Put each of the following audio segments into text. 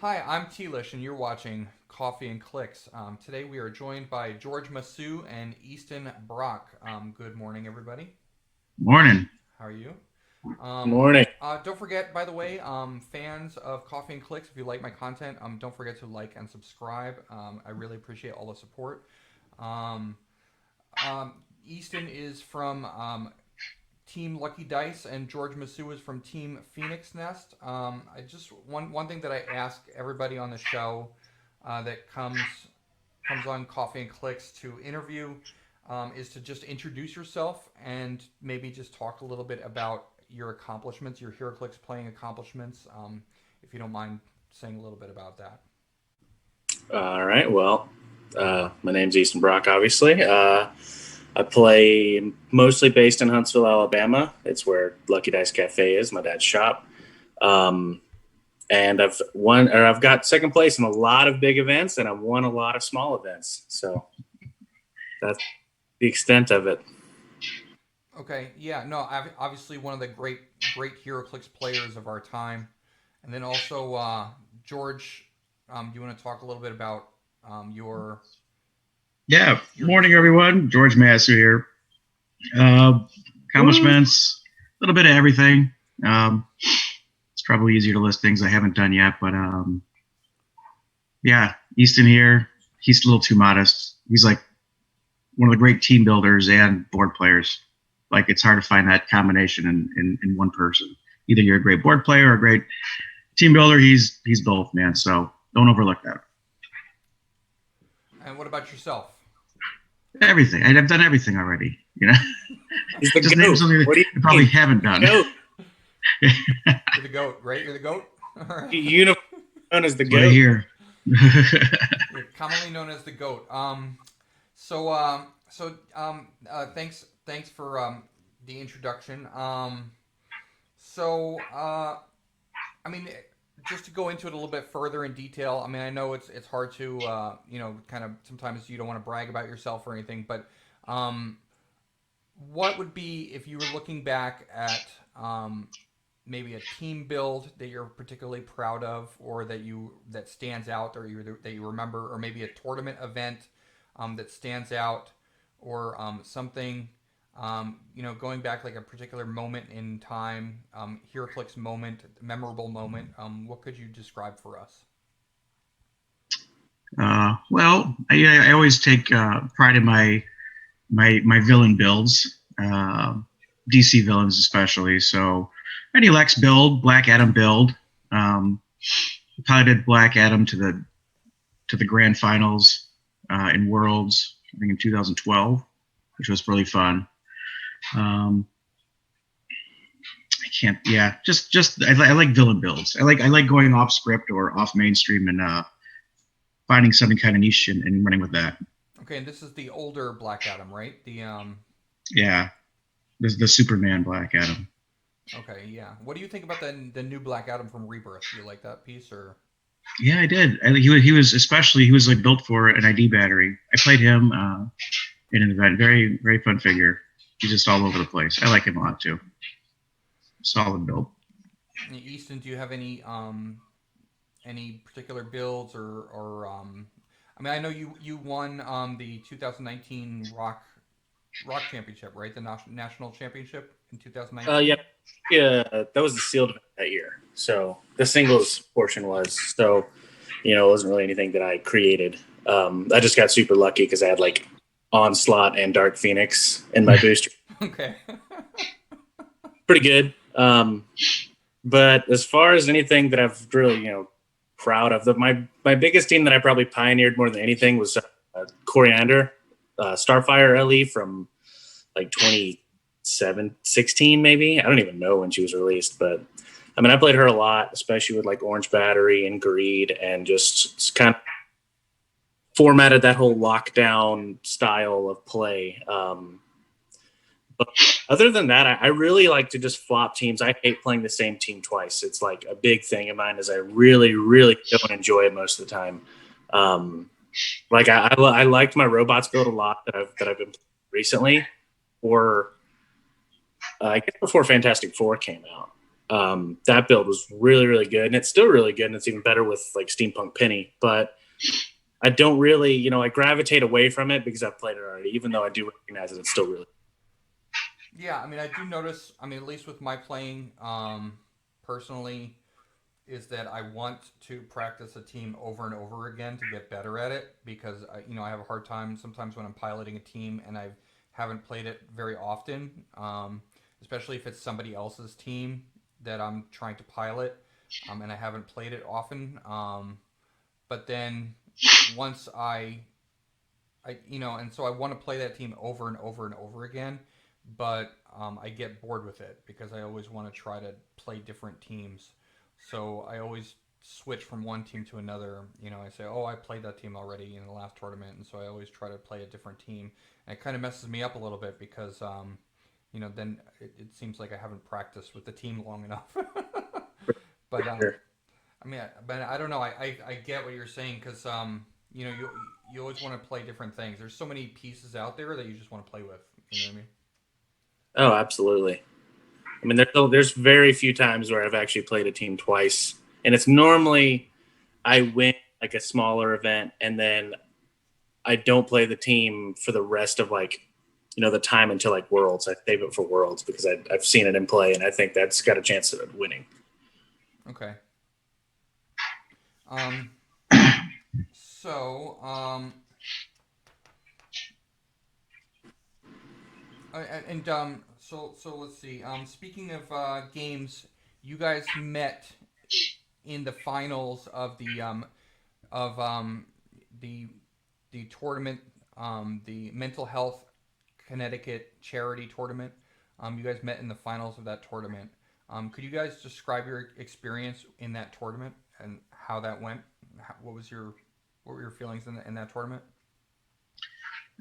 Hi, I'm Tlish, and you're watching Coffee and Clicks. Today we are joined by George Massu and Easton Brock. Good morning, everybody. Morning. How are you? Morning. Don't forget, by the way, fans of Coffee and Clicks, if you like my content, don't forget to like and subscribe. I really appreciate all the support. Um, um, Easton is from Team Lucky Dice, and George Massu is from Team Phoenix Nest. I just one thing that I ask everybody on the show that comes on Coffee and Clicks to interview is to just introduce yourself and maybe just talk a little bit about your accomplishments, your Heroclix playing accomplishments, if you don't mind saying a little bit about that. All right. Well, my name's Easton Brock, obviously. I play mostly based in Huntsville, Alabama. It's where Lucky Dice Cafe is, my dad's shop. Um, and I've got second place in a lot of big events, and I've won a lot of small events. So that's the extent of it. Okay, yeah, no, obviously one of the great HeroClix players of our time, and then also George. Do you want to talk a little bit about your Yeah, your morning, history? everyone. George Massu here. Uh, Woo! Accomplishments, a little bit of everything. It's probably easier to list things I haven't done yet, but yeah, Easton here. He's a little too modest. He's like one of the great team builders and board players. Like it's hard to find that combination in one person. Either you're a great board player or a great team builder. He's both, man. So don't overlook that. And what about yourself? Everything. I've done everything already. You know, He's the just name goat. something that What do you I probably mean? haven't done. Goat. You're the goat, right? You're the goat. All right. Uniform known as the That's what I goat. hear. You're commonly known as the goat. Thanks for the introduction. So, I mean, just to go into it a little bit further in detail. I mean, I know it's hard to kind of sometimes you don't want to brag about yourself or anything, but um, what would be if you were looking back at maybe a team build that you're particularly proud of, or that stands out, or that you remember, or maybe a tournament event that stands out, or something going back like a particular moment in time, HeroClix moment, memorable moment. What could you describe for us? Well, I always take pride in my villain builds, DC villains especially. So any Lex build, Black Adam build. Um, Piloted Black Adam to the grand finals in Worlds, I think in 2012, which was really fun. Um, I can't. Yeah, just I like villain builds. I like going off script or off mainstream and finding something kind of niche and running with that. Okay, and this is the older Black Adam, right? The Yeah, the Superman Black Adam. Okay, yeah. What do you think about the new Black Adam from Rebirth? Do you like that piece or? Yeah, I did. He was like built for an ID battery. I played him in an event. Very very fun figure. He's just all over the place. I like him a lot too. Solid build. Easton, do you have any particular builds or I mean, I know you won the 2019 Rock Championship, right? The national championship in 2019. Yeah, that was the sealed event that year. So the singles portion was it wasn't really anything that I created. I just got super lucky because I had like Onslaught and Dark Phoenix in my booster. Okay. Pretty good. But as far as anything that I've really proud of, my biggest team that I probably pioneered more than anything was Coriander, Starfire LE from like 2016 maybe. I don't even know when she was released, but I mean I played her a lot, especially with like Orange Battery and Greed, and just kind of formatted that whole lockdown style of play. But other than that, I really like to just flop teams. I hate playing the same team twice. It's like a big thing of mine. Is I really, really don't enjoy it most of the time. Um, like I liked my robots build a lot that I've been playing recently, or I guess before Fantastic Four came out. That build was really, really good, and it's still really good, and it's even better with like Steampunk Penny. But I don't really, I gravitate away from it because I've played it already, even though I do recognize that it's still really. Yeah, I mean, I do notice. I mean, at least with my playing, personally, is that I want to practice a team over and over again to get better at it because I have a hard time sometimes when I'm piloting a team and I haven't played it very often, especially if it's somebody else's team that I'm trying to pilot, and I haven't played it often. But then once and so I want to play that team over and over and over again, but I get bored with it because I always want to try to play different teams. So I always switch from one team to another. I say, oh, I played that team already in the last tournament, and so I always try to play a different team. And it kind of messes me up a little bit because, then it seems like I haven't practiced with the team long enough. But I mean, but I don't know. I get what you're saying because you always want to play different things. There's so many pieces out there that you just want to play with. You know what I mean? Oh, absolutely. I mean, there's very few times where I've actually played a team twice, and it's normally I win like a smaller event, and then I don't play the team for the rest of the time until like Worlds. I save it for Worlds because I've seen it in play, and I think that's got a chance of winning. Okay. So, so let's see. Speaking of games, you guys met in the finals of the tournament, the Mental Health Connecticut charity tournament. You guys met in the finals of that tournament. Could you guys describe your experience in that tournament and how that went? What were your feelings in that tournament?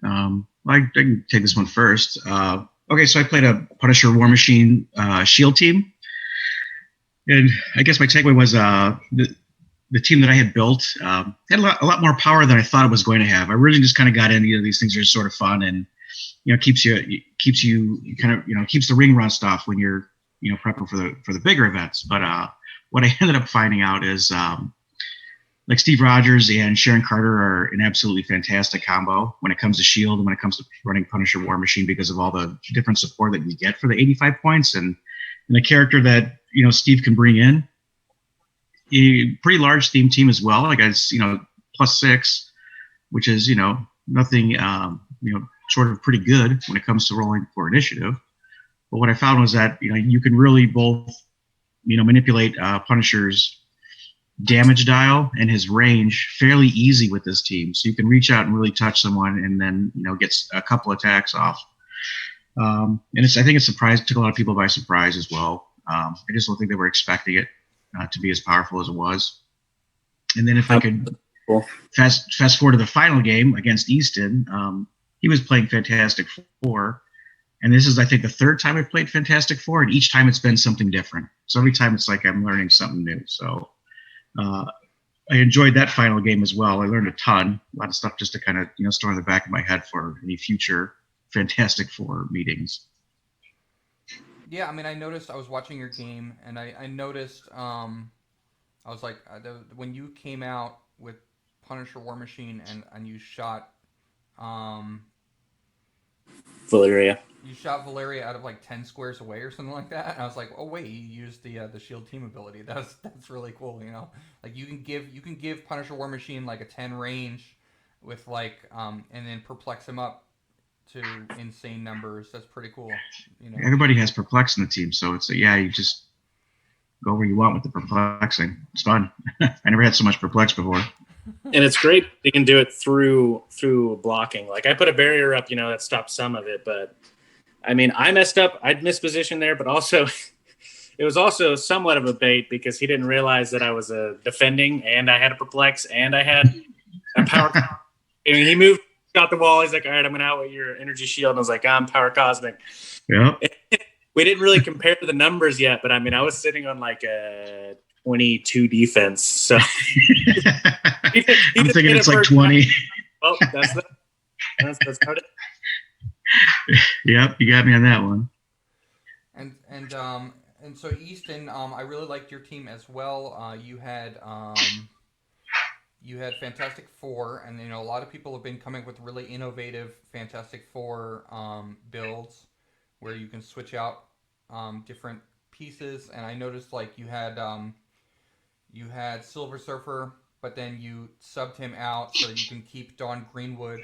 I can take this one first. Okay, so I played a Punisher War Machine Shield team, and I guess my takeaway was the team that I had built had a lot more power than I thought it was going to have. I really just kind of got into these things are sort of fun, and keeps you kind of keeps the ring rust off when you're prepping for the bigger events. But what I ended up finding out is like Steve Rogers and Sharon Carter are an absolutely fantastic combo when it comes to Shield and when it comes to running Punisher War Machine because of all the different support that you get for the 85 points and the character that Steve can bring in. A pretty large theme team as well. Like it's +6, which is nothing sort of pretty good when it comes to rolling for initiative. But what I found was that you can really both manipulate Punisher's damage dial and his range fairly easy with this team. So you can reach out and really touch someone and then, gets a couple attacks off. And I think it took a lot of people by surprise as well. I just don't think they were expecting it to be as powerful as it was. And then if I could fast forward to the final game against Easton, he was playing Fantastic Four. And this is, I think, the third time I've played Fantastic Four, and each time it's been something different. So every time it's like I'm learning something new. So I enjoyed that final game as well. I learned a ton, a lot of stuff just to kind of store in the back of my head for any future Fantastic Four meetings. Yeah, I mean, I noticed I was watching your game, and I noticed I was like when you came out with Punisher War Machine and you shot Valeria. You shot Valeria out of like 10 squares away or something like that. And I was like, oh wait, you used the shield team ability. That's really cool, Like you can give Punisher War Machine like a 10 range with like and then perplex him up to insane numbers. That's pretty cool. Everybody has perplex in the team, so it's you just go where you want with the perplexing. It's fun. I never had so much perplex before. And it's great you can do it through blocking. Like I put a barrier up, that stopped some of it, but I mean, I messed up. I'd mispositioned there, but also it was also somewhat of a bait because he didn't realize that I was defending and I had a perplex and I had a power. And he moved, got the wall. He's like, all right, I'm going to outwit your energy shield. And I was like, I'm power cosmic. Yeah. We didn't really compare the numbers yet, but I mean, I was sitting on like a 22 defense. So I'm thinking it's like 20. Well, that's about it. Yep, you got me on that one. And And so Easton, I really liked your team as well. You had Fantastic Four, and a lot of people have been coming with really innovative Fantastic Four builds, where you can switch out different pieces. And I noticed like you had Silver Surfer, but then you subbed him out so you can keep Dawn Greenwood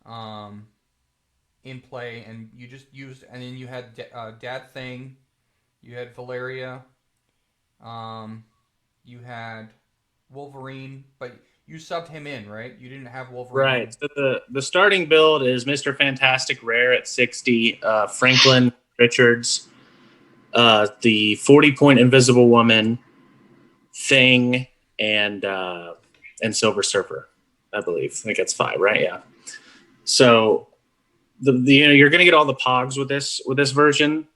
um, in play, and you just used, and then you had Dad Thing, you had Valeria, um, you had Wolverine, but you subbed him in, right? You didn't have Wolverine. Right. So the starting build is Mr. Fantastic Rare at 60, Franklin Richards, the 40-point Invisible Woman, Thing, and Silver Surfer, I believe. I think that's 5, right? Yeah. So you're going to get all the Pogs with this version.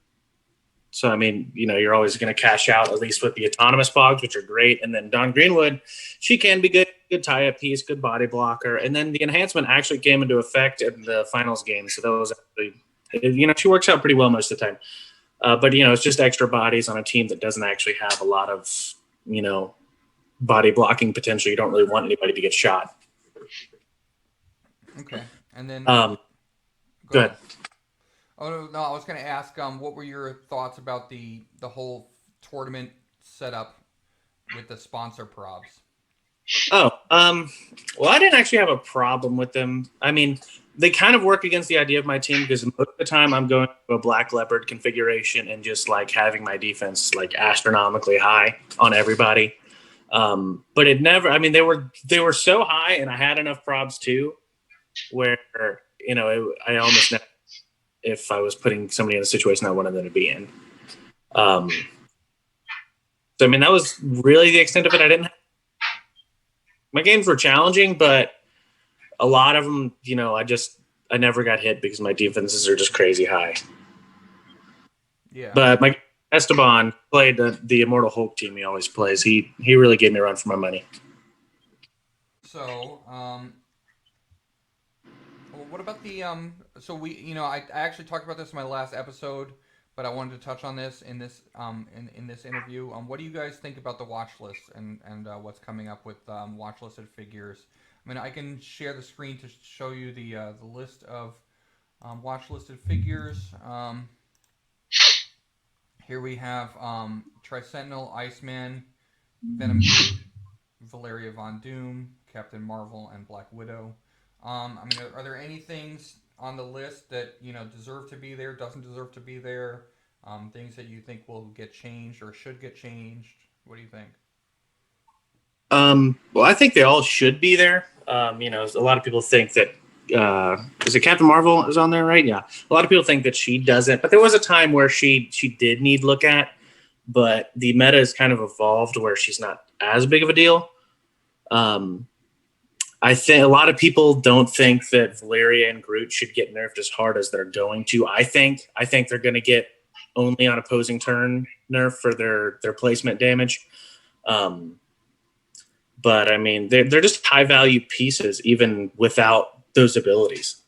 So I mean, you're always going to cash out at least with the autonomous Pogs, which are great. And then Dawn Greenwood, she can be good tie-up piece, good body blocker. And then the enhancement actually came into effect in the finals game. So that was actually, she works out pretty well most of the time. But it's just extra bodies on a team that doesn't actually have a lot of, body blocking potential. You don't really want anybody to get shot. Okay. And then go ahead. Oh no, I was going to ask, what were your thoughts about the whole tournament setup with the sponsor probs? Oh, well, I didn't actually have a problem with them. I mean, they kind of work against the idea of my team because most of the time I'm going to a Black Leopard configuration and just like having my defense like astronomically high on everybody. But it never. I mean, they were so high, and I had enough probs too, where I almost never. If I was putting somebody in a situation I wanted them to be in. So, I mean, that was really the extent of it. My games were challenging, but a lot of them, I never got hit because my defenses are just crazy high. Yeah. But my Esteban played the Immortal Hulk team he always plays. He really gave me a run for my money. So, what about the so we I actually talked about this in my last episode, but I wanted to touch on this in this in this interview. What do you guys think about the watch list and what's coming up with watch listed figures? I mean, I can share the screen to show you the list of watch listed figures. Here we have Trisentinel, Iceman, Venom Groot, Valeria Von Doom, Captain Marvel, and Black Widow. I mean, are there any things on the list that deserve to be there, doesn't deserve to be there? Things that you think will get changed or should get changed? What do you think? Well, I think they all should be there. A lot of people think that is it Captain Marvel is on there, right? Yeah. A lot of people think that she doesn't, but there was a time where she did need look at, but the meta has kind of evolved where she's not as big of a deal. I think a lot of people don't think that Valeria and Groot should get nerfed as hard as they're going to. I think they're going to get only on opposing turn nerf for their placement damage. But I mean, they're just high value pieces even without those abilities,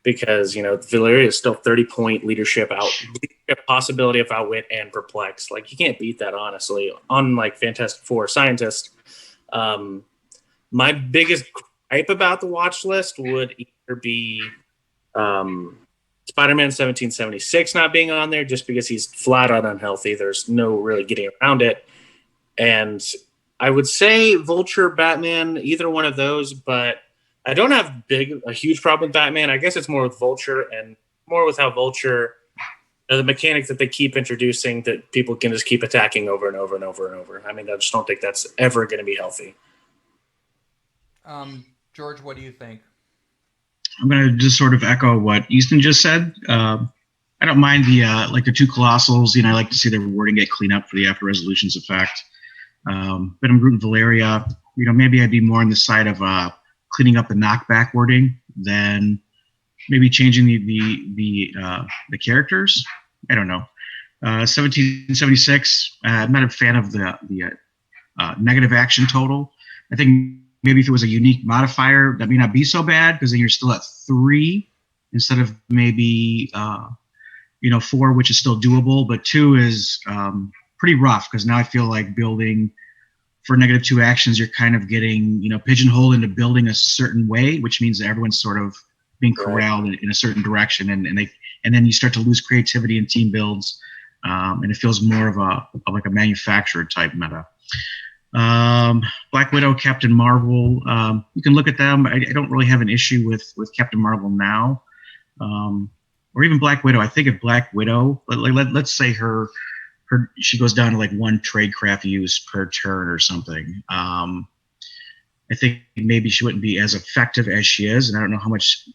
because Valeria is still 30-point leadership possibility of outwit and perplex. Like, you can't beat that, honestly. On like Fantastic Four Scientist. My biggest gripe about the watch list would either be Spider-Man 1776 not being on there just because he's flat out unhealthy. There's no really getting around it. And I would say Vulture, Batman, either one of those, but I don't have a huge problem with Batman. I guess it's more with Vulture and more with how Vulture, the mechanic that they keep introducing that people can just keep attacking over and over and over and over. I mean, I just don't think that's ever going to be healthy. George, what do you think? I'm going to just sort of echo what Easton just said. I don't mind the two Colossals. I like to see their wording get cleaned up for the After Resolutions effect. But I'm rooting Valeria. Maybe I'd be more on the side of cleaning up the knockback wording than maybe changing the characters. I don't know. 1776. I'm not a fan of the negative action total. I think maybe if it was a unique modifier, that may not be so bad because then you're still at 3 instead of maybe 4, which is still doable, but 2 is pretty rough because now I feel like building for -2 actions, you're kind of getting, pigeonholed into building a certain way, which means that everyone's sort of being corralled in a certain direction, and then you start to lose creativity in team builds, and it feels more of like a manufacturer type meta. Black Widow, Captain Marvel, you can look at them. I don't really have an issue with Captain Marvel now, or even Black Widow. I think if Black Widow, let's say she goes down to like 1 tradecraft use per turn or something. I think maybe she wouldn't be as effective as she is, and I don't know how much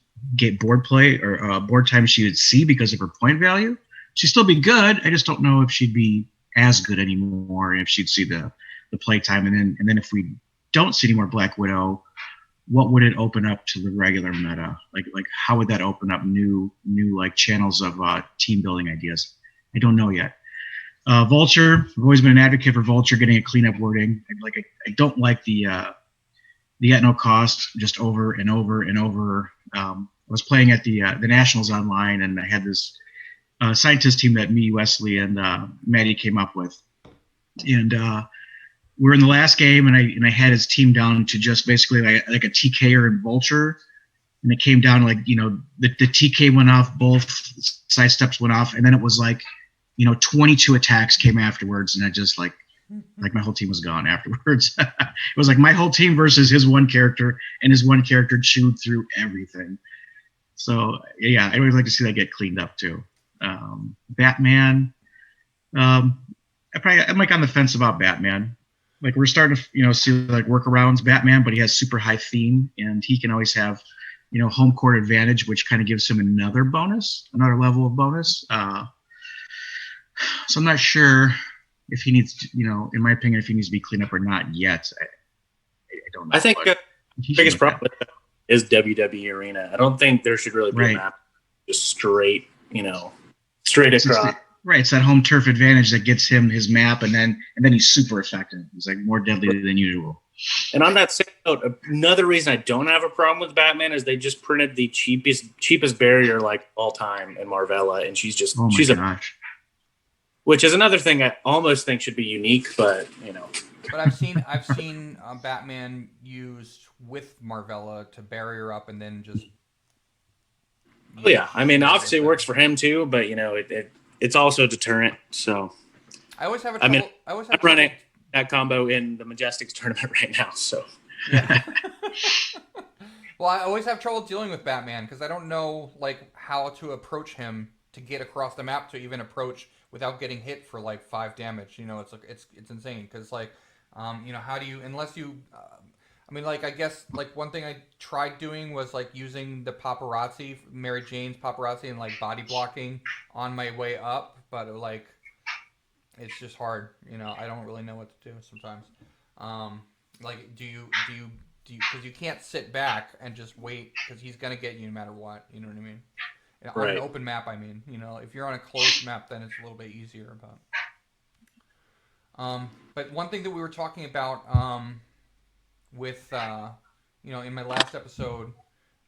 board play or board time she would see because of her point value. She'd still be good. I just don't know if she'd be as good anymore, if she'd see the play time. And then if we don't see any more Black Widow, what would it open up to the regular meta? Like how would that open up new like channels of team building ideas? I don't know yet. Vulture, I've always been an advocate for Vulture getting a cleanup wording. I don't like the at no cost just over and over and over. I was playing at the Nationals online, and I had this scientist team that me, Wesley, and Maddie came up with, and we're in the last game, and I had his team down to just basically like a TKer and Vulture, and it came down like the TK went off, both side steps went off, and then it was like 22 attacks came afterwards, and I just like my whole team was gone afterwards. It was like my whole team versus his one character, and his one character chewed through everything. So yeah, I always like to see that get cleaned up too. Batman, I'm like on the fence about Batman. Like we're starting to see like workarounds Batman, but he has super high theme, and he can always have home court advantage, which kind of gives him another level of bonus. So I'm not sure if he needs to, in my opinion, if he needs to be cleaned up or not yet. I don't know. I think the biggest problem with that is WWE Arena. I don't think there should really be a map just straight across. It's that home turf advantage that gets him his map, and then he's super effective. He's like more deadly than usual. And on that same note, another reason I don't have a problem with Batman is they just printed the cheapest barrier like all time in Marvella, and she's which is another thing I almost think should be unique, but But I've seen Batman used with Marvella to barrier up and then just. Oh yeah, I mean obviously it works for him too, but it's also a deterrent. So I always have I'm running that combo in the Majestics tournament right now. So yeah. Well, I always have trouble dealing with Batman because I don't know like how to approach him to get across the map to even approach without getting hit for like 5 damage. It's like it's insane because like how do you unless you. I guess like one thing I tried doing was like using the paparazzi, Mary Jane's paparazzi, and like body blocking on my way up, but it's just hard. I don't really know what to do sometimes. Do you because you can't sit back and just wait because he's gonna get you no matter what. You know what I mean? On an open map, I mean. If you're on a closed map, then it's a little bit easier. But one thing that we were talking about. With in my last episode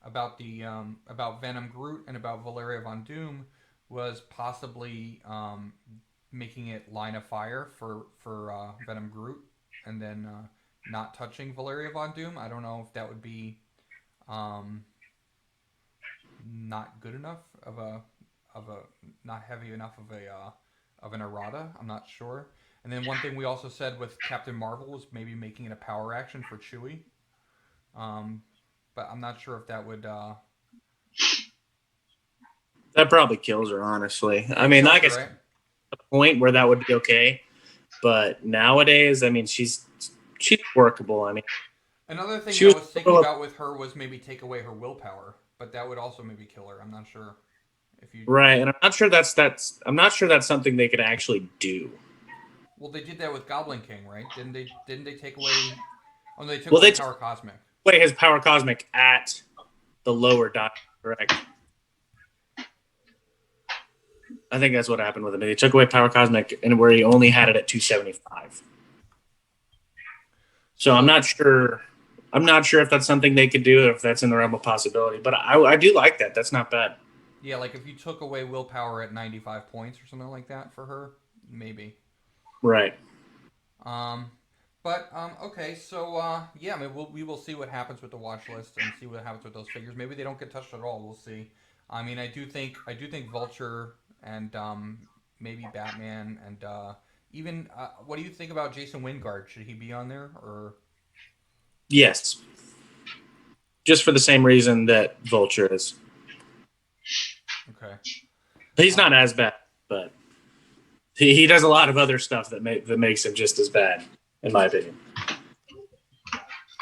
about the about Venom Groot and about Valeria Von Doom was possibly making it line of fire for Venom Groot and then not touching Valeria Von Doom. I don't know if that would be not good enough of a not heavy enough of an errata. I'm not sure. And then one thing we also said with Captain Marvel was maybe making it a power action for Chewie. But I'm not sure if that would... That probably kills her, honestly. I mean, I guess a point where that would be okay. But nowadays, I mean, she's workable. I mean, another thing I was thinking about with her was maybe take away her willpower. But that would also maybe kill her. I'm not sure if you... Right, and I'm not sure that's something they could actually do. Well, they did that with Goblin King, right? Didn't they take away? Oh, they took away Power Cosmic. Wait, his Power Cosmic at the lower dot, correct? I think that's what happened with him. They took away Power Cosmic, and where he only had it at 275. So I'm not sure. I'm not sure if that's something they could do, or if that's in the realm of possibility. But I do like that. That's not bad. Yeah, like if you took away willpower at 95 points or something like that for her, maybe. Right. Um, okay, so yeah, I mean, we will see what happens with the watch list and see what happens with those figures. Maybe they don't get touched at all. We'll see. I mean, I do think Vulture and maybe Batman and even what do you think about Jason Wingard? Should he be on there or Yes. Just for the same reason that Vulture is. okay? He's not as bad, but he does a lot of other stuff that makes him just as bad, in my opinion.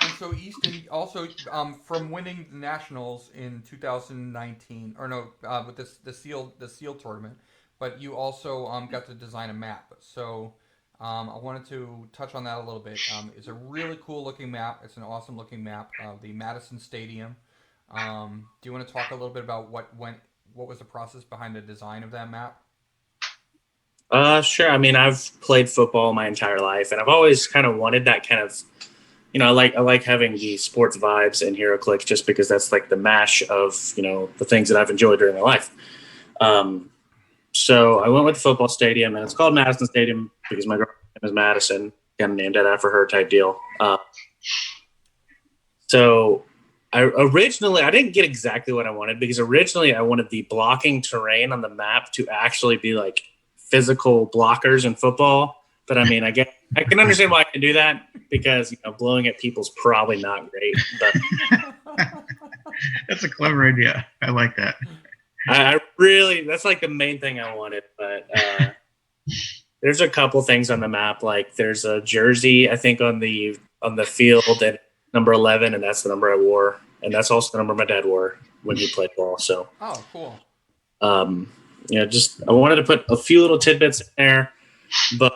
And so Easton also from winning the nationals in 2019 or no with the seal tournament, but you also got to design a map. So I wanted to touch on that a little bit. It's a really cool looking map. It's an awesome looking map of the Madison Stadium. Do you want to talk a little bit about what was the process behind the design of that map? Sure. I mean, I've played football my entire life, and I've always kind of wanted that kind of, I like having the sports vibes in Heroclix just because that's like the mash of the things that I've enjoyed during my life. So I went with the football stadium, and it's called Madison Stadium because my girlfriend is Madison, kind of named it after her type deal. So I didn't get exactly what I wanted because originally I wanted the blocking terrain on the map to actually be like physical blockers in football. But I mean, I can understand why I can do that because blowing at people's probably not great. But That's a clever idea. I like that. I really, that's like the main thing I wanted. But there's a couple things on the map. Like there's a jersey, I think, on the field at number 11, and that's the number I wore, and that's also the number my dad wore when he played ball. So, oh, cool. Just I wanted to put a few little tidbits in there, but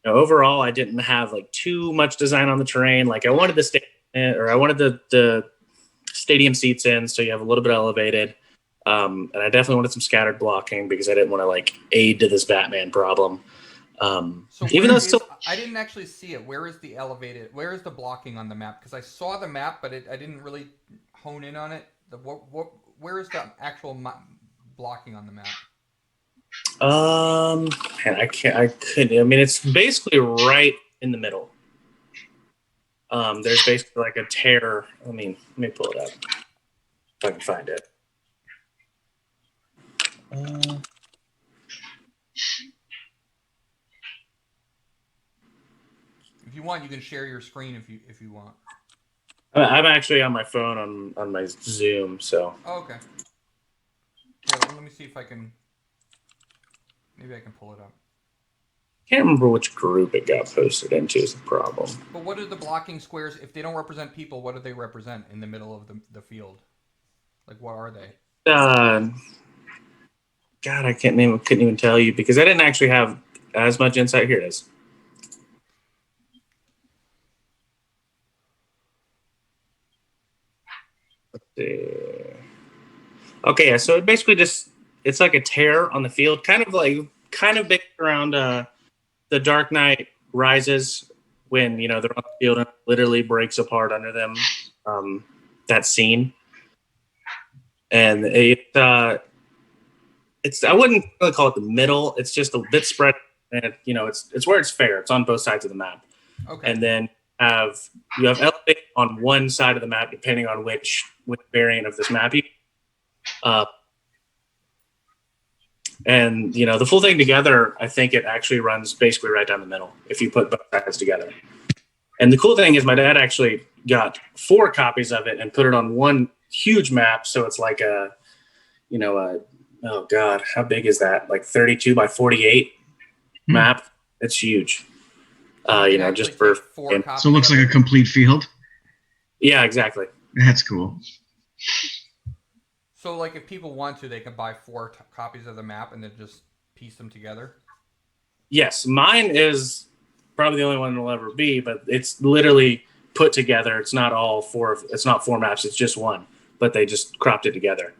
overall, I didn't have like too much design on the terrain. Like I wanted the stadium seats in, so you have a little bit elevated. And I definitely wanted some scattered blocking because I didn't want to like aid to this Batman problem. So even though I didn't actually see it. Where is the elevated? Where is the blocking on the map? Because I saw the map, but I didn't really hone in on it. Where is the actual blocking on the map? I couldn't. I mean, it's basically right in the middle. There's basically like a tear. Let me pull it up if I can find it. If you want, you can share your screen if you want. I'm actually on my phone on my Zoom, so. Oh, okay. Here, let me see if I can. Maybe I can pull it up. Can't remember which group it got posted into is the problem. But what are the blocking squares? If they don't represent people, what do they represent in the middle of the field? Like, what are they? God, I couldn't even tell you because I didn't actually have as much insight. Here it is. Let's see. Okay, so it basically it's like a tear on the field, kind of big around the Dark Knight Rises when they're on the field and it literally breaks apart under them. That scene, and it's I wouldn't really call it the middle. It's just a bit spread, and it's where it's fair. It's on both sides of the map. Okay. And then you have elevate on one side of the map, depending on which variant of this map you. And the full thing together, I think it actually runs basically right down the middle if you put both sides together. And the cool thing is, my dad actually got 4 copies of it and put it on one huge map. So it's like oh God, how big is that? Like 32 by 48 map. It's huge. Just for 4 copies. So it looks like a complete field. Yeah, exactly. That's cool. So, like, if people want to, they can buy 4 copies of the map and then just piece them together? Yes, mine is probably the only one it'll ever be, but it's literally put together. It's not all 4. It's not 4 maps. It's just one, but they just cropped it together.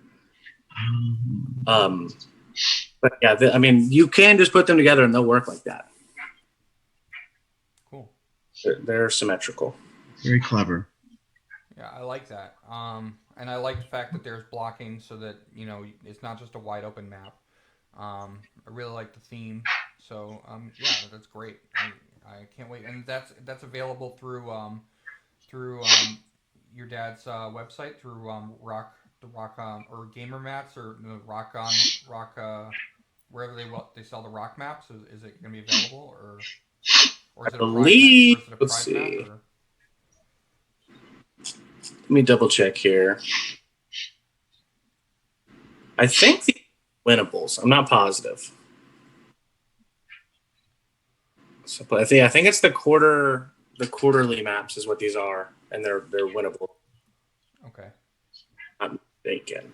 But yeah, I mean, you can just put them together and they'll work like that. Cool. They're symmetrical. Very clever. Yeah, I like that. And I like the fact that there's blocking so that it's not just a wide open map. I really like the theme, so yeah, that's great. I can't wait, and that's available through your dad's website through Rock or Gamer Mats or Rock wherever they sell the Rock maps. Is it going to be available or is I it a prize map? believe. Let's Map, see. Let me double check here. I think the winnables. I'm not positive. So, but I think it's the quarterly maps is what these are, and they're winnable. Okay. I'm mistaken.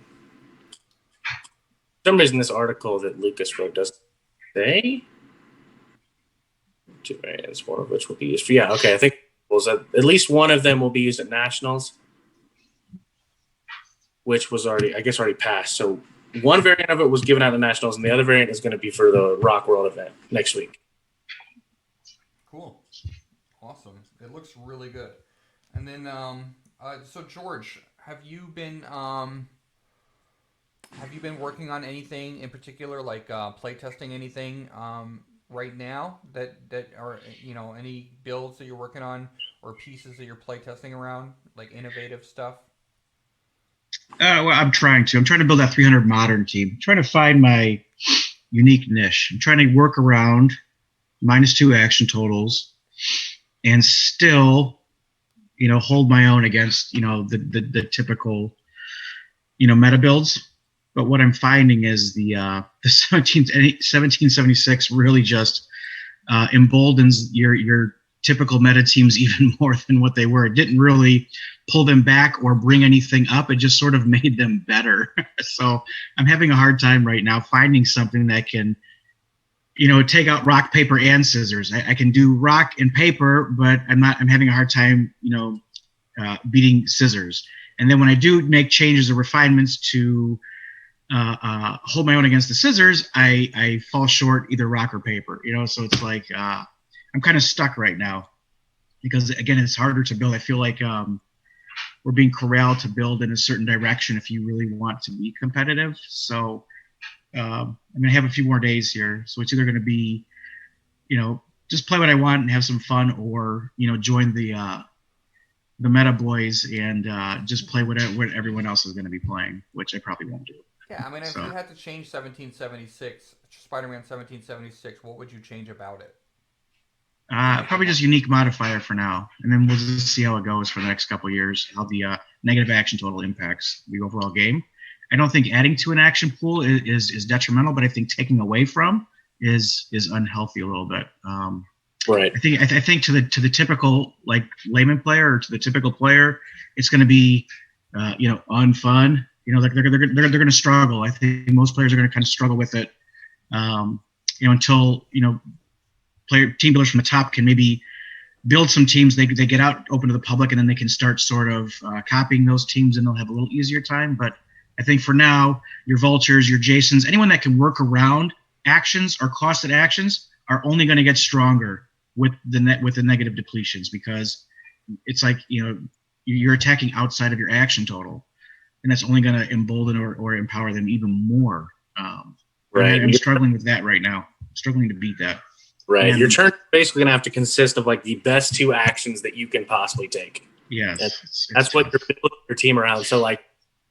For some reason, this article that Lucas wrote doesn't say. 2 variants, one of which will be used for. Yeah, okay. I think at least one of them will be used at nationals, which was already passed. So one variant of it was given out at nationals, and the other variant is going to be for the Rock World event next week. Cool. Awesome. It looks really good. And then, so George, have you been working on anything in particular, like playtesting anything right now that are any builds that you're working on or pieces that you're playtesting around, like innovative stuff? Well, I'm trying to build that 300 modern team. I'm trying to find my unique niche. I'm trying to work around -2 action totals and still, hold my own against, the typical, meta builds. But what I'm finding is the 1776 really just emboldens your typical meta teams even more than what they were. It didn't really pull them back or bring anything up. It just sort of made them better. So I'm having a hard time right now finding something that can, take out rock, paper, and scissors. I can do rock and paper, but I'm having a hard time, beating scissors. And then when I do make changes or refinements to hold my own against the scissors, I fall short either rock or paper, so it's like I'm kind of stuck right now because, again, it's harder to build. I feel like we're being corralled to build in a certain direction if you really want to be competitive. So I'm going to have a few more days here. So it's either going to be, just play what I want and have some fun, or, join the meta boys and just play what everyone else is going to be playing, which I probably won't do. Yeah, I mean, if you had to change 1776, Spider-Man 1776, what would you change about it? Probably just unique modifier for now, and then we'll just see how it goes for the next couple of years, how the negative action total impacts the overall game. I don't think adding to an action pool is detrimental, but I think taking away from is unhealthy a little bit. Right. I think to the typical like layman player or to the typical player, it's going to be unfun. Like they're going to struggle. I think most players are going to kind of struggle with it, until team builders from the top can maybe build some teams. They get out open to the public, and then they can start sort of copying those teams, and they'll have a little easier time. But I think for now, your Vultures, your Jasons, anyone that can work around actions or costed actions are only going to get stronger with the negative depletions, because it's like you're attacking outside of your action total, and that's only going to embolden or empower them even more. Right. I'm struggling with that right now. I'm struggling to beat that. Right. And your turn is basically going to have to consist of like the best 2 actions that you can possibly take. Yes. That's what you're building your team around. So like,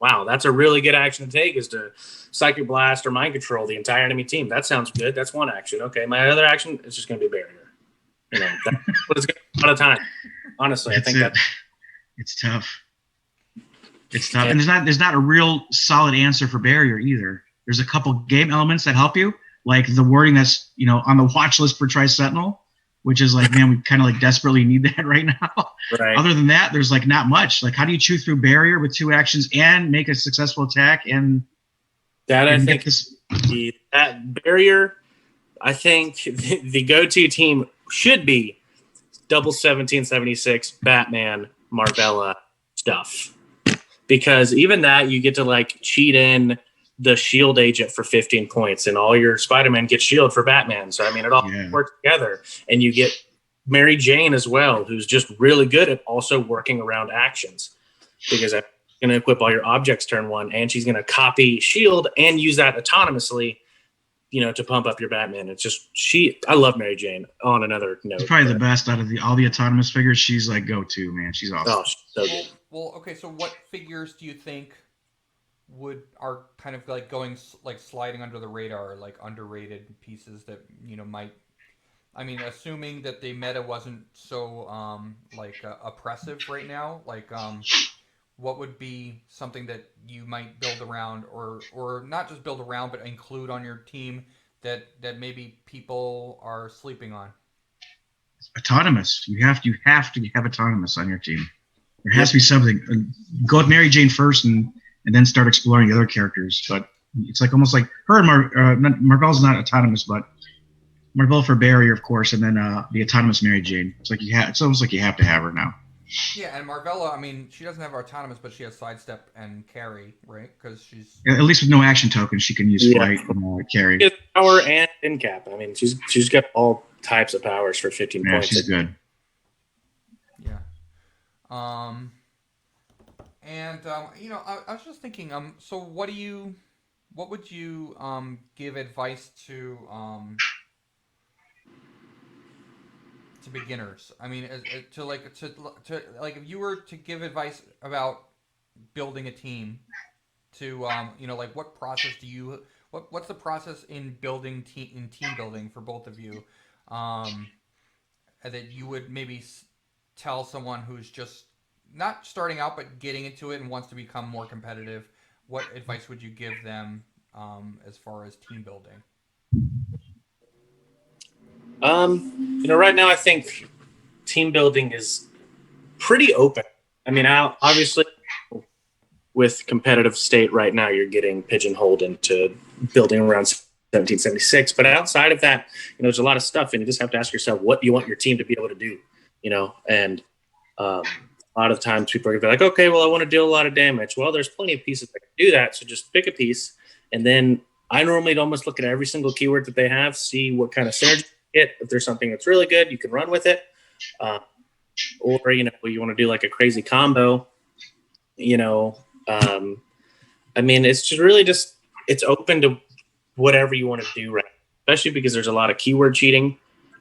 wow, that's a really good action to take, is to Psychic Blast or Mind Control the entire enemy team. That sounds good. That's one action. Okay, my other action is just going to be Barrier. That's what it's going to be a lot of time. Honestly, I think it's tough. It's tough. And there's not a real solid answer for Barrier either. There's a couple game elements that help you, like the wording that's on the watch list for Tri-Sentinel, which is like, man, we kind of like desperately need that right now. Right. Other than that, there's like not much. Like, how do you chew through Barrier with 2 actions and make a successful attack? And that I think that Barrier, I think the go-to team should be double 1776 Batman Marvella stuff, because even that you get to like cheat in the shield agent for 15 points, and all your Spider-Man get shield for Batman. So I mean, it all works together, and you get Mary Jane as well, who's just really good at also working around actions, because going to equip all your objects turn 1, and she's going to copy shield and use that autonomously, to pump up your Batman. It's just I love Mary Jane. On another note, She's probably the best out of all the autonomous figures. She's like go-to, man. She's awesome. Oh, she's so good. Well, okay. So, what figures do you think are kind of like going like sliding under the radar, like underrated pieces that might? I mean, assuming that the meta wasn't so oppressive right now, what would be something that you might build around, or not just build around, but include on your team that maybe people are sleeping on? Autonomous. You have to have autonomous on your team. There has to be something. Go with Mary Jane first, and then start exploring the other characters. But it's like almost like her and Marvel's not autonomous, but Marvel for Barrier, of course, and then the autonomous Mary Jane. It's like it's almost like you have to have her now. Yeah, and Marvella, I mean, she doesn't have autonomous, but she has sidestep and carry, right? Because she's at least with no action tokens, she can use flight and carry. She has power and in-cap. I mean, she's got all types of powers for 15 points. Yeah, she's good. Yeah. I was just thinking. So what would you give advice to beginners? I mean, to if you were to give advice about building a team, to what process do you what's the process in building team building for both of you, that you would maybe tell someone who's just not starting out but getting into it and wants to become more competitive? What advice would you give them as far as team building? Right now I think team building is pretty open. I mean, obviously with competitive state right now, you're getting pigeonholed into building around 1776. But outside of that, there's a lot of stuff, and you just have to ask yourself, what do you want your team to be able to do? And a lot of times people are gonna be like, okay, well, I want to deal a lot of damage. Well, there's plenty of pieces that can do that. So just pick a piece, and then I normally almost look at every single keyword that they have, see what kind of synergy if there's something that's really good, you can run with it. Or, you want to do like a crazy combo, I mean, it's just really it's open to whatever you want to do, right? Especially because there's a lot of keyword cheating.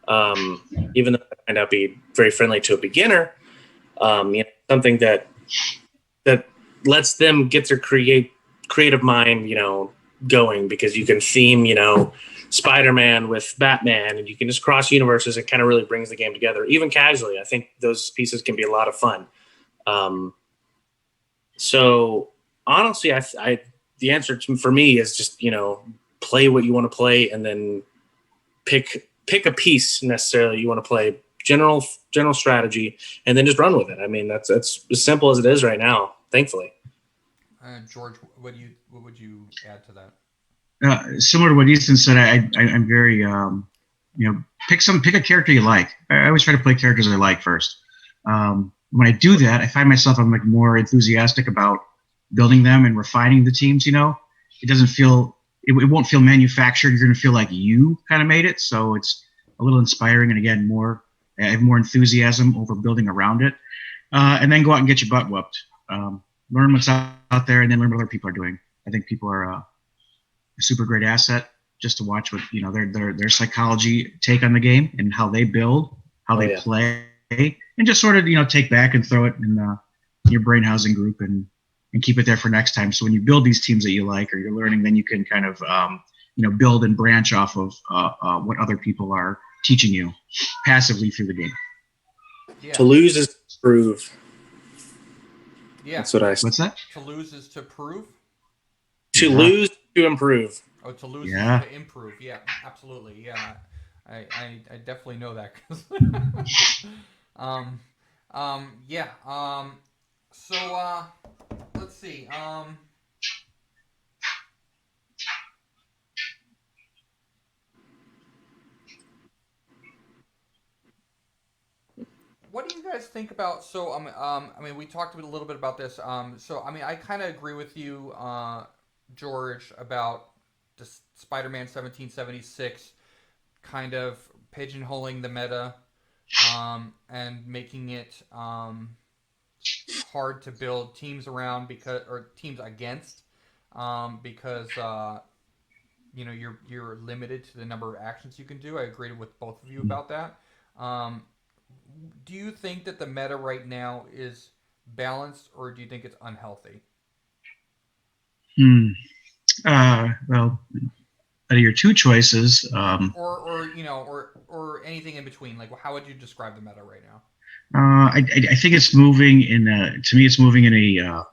Even though it might not be very friendly to a beginner, something that lets them get their creative mind, going, because you can theme, Spider-Man with Batman, and you can just cross universes. It kind of really brings the game together, even casually. I think those pieces can be a lot of fun. So honestly, the answer for me is just, play what you want to play, and then pick a piece necessarily you want to play, general strategy, and then just run with it. I mean, that's as simple as it is right now, thankfully. George, what would you add to that? Similar to what Easton said, I'm very, pick a character you like. I always try to play characters I like first. When I do that, I find myself I'm like more enthusiastic about building them and refining the teams. It doesn't feel, it won't feel manufactured. You're going to feel like you kind of made it. So it's a little inspiring, and again, I have more enthusiasm over building around it. And then go out and get your butt whooped. Learn what's out there, and then learn what other people are doing. I think people are a super great asset just to watch what their psychology take on the game and how they build, how they play, and just sort of take back and throw it in your brain housing group and keep it there for next time. So when you build these teams that you like or you're learning, then you can kind of build and branch off of what other people are teaching you passively through the game. Yeah. To lose is to prove. Yeah. That's what I say. What's that? To lose is to prove? To lose to improve. Oh, to lose is to improve. Yeah, absolutely. Yeah, I definitely know that. So let's see. What do you guys think about? So I mean, we talked a little bit about this. So I mean, I kind of agree with you, George, about the Spider-Man 1776 kind of pigeonholing the meta, and making it hard to build teams around or teams against, because you're limited to the number of actions you can do. I agree with both of you about that. Um, do you think that the meta right now is balanced, or do you think it's unhealthy? Hmm. Well, out of your two choices, Or anything in between. Like, how would you describe the meta right now? I think it's moving in. To me, it's moving in a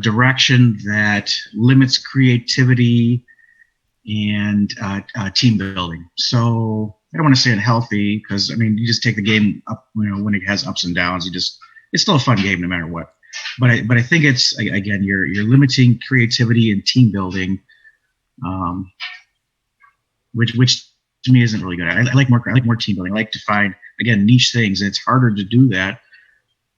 direction that limits creativity and team building. So I don't want to say unhealthy because I mean you just take the game up. When it has ups and downs, it's still a fun game no matter what. But I think it's again you're limiting creativity and team building, um, which to me isn't really good. I like more team building. I like to find again niche things, and it's harder to do that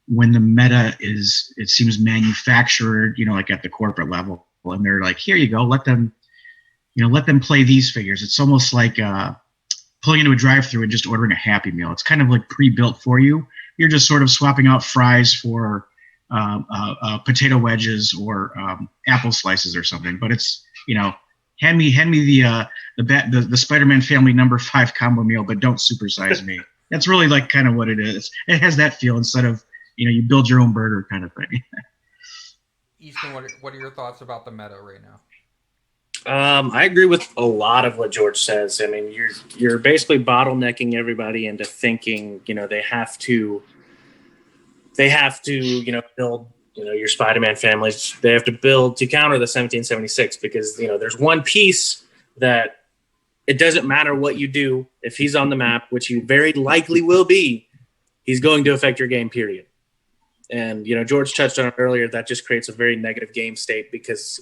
when the meta it seems manufactured, like at the corporate level, and they're like, here you go, let them play these figures. It's almost like pulling into a drive-through and just ordering a Happy Meal. It's kind of like pre-built for you. You're just sort of swapping out fries for potato wedges or apple slices or something. But it's hand me the Spider-Man family #5 combo meal, but don't supersize me. That's really like kind of what it is. It has that feel instead of you build your own burger kind of thing. Easton, what are your thoughts about the meta right now? I agree with a lot of what George says. I mean, you're basically bottlenecking everybody into thinking, they have to build, your Spider-Man families. They have to build to counter the 1776 because, there's one piece that it doesn't matter what you do. If he's on the map, which he very likely will be, he's going to affect your game, period. And, George touched on it earlier. That just creates a very negative game state because